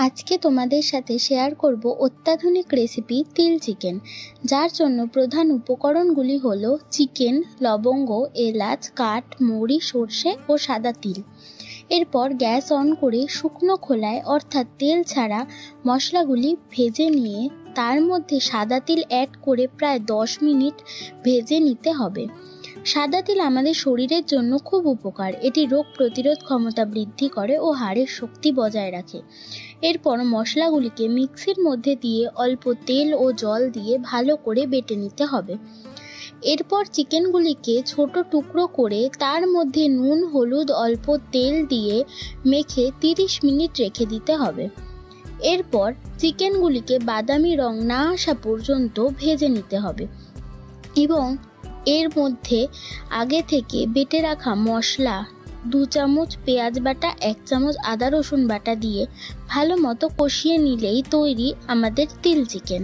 আজকে তোমাদের সাথে শেয়ার করব অত্যাধুনিক রেসিপি তিল চিকেন, যার জন্য প্রধান উপকরণগুলি হলো চিকেন, লবঙ্গ, এলাচ, কাঠ, মৌরি, সর্ষে ও সাদা তিল। এরপর গ্যাস অন করে শুকনো খোলায় অর্থাৎ তেল ছাড়া মশলাগুলি ভেজে নিয়ে তার মধ্যে সাদা তিল অ্যাড করে প্রায় 10 মিনিট ভেজে নিতে হবে। সাদা তিল আমাদের শরীরের জন্য খুব উপকার। এটি রোগ প্রতিরোধ ক্ষমতা বৃদ্ধি করে ও হাড়ের শক্তি বজায় রাখে। এরপর মশলাগুলিকে মিক্সির মধ্যে দিয়ে অল্প তেল ও জল দিয়ে ভালো করে বেটে নিতে হবে। এরপর চিকেনগুলিকে ছোট টুকরো করে তার মধ্যে নুন, হলুদ, অল্প তেল দিয়ে মেখে 30 মিনিট রেখে দিতে হবে। এরপর চিকেনগুলিকে বাদামি রং না আসা পর্যন্ত ভেজে নিতে হবে এবং এর মধ্যে আগে থেকে বেটে রাখা মশলা, 2 চামচ পেঁয়াজ বাটা, 1 চামচ আদা রসুন বাটা দিয়ে ভালো মতো কষিয়ে নিলেই তৈরি আমাদের তিল চিকেন।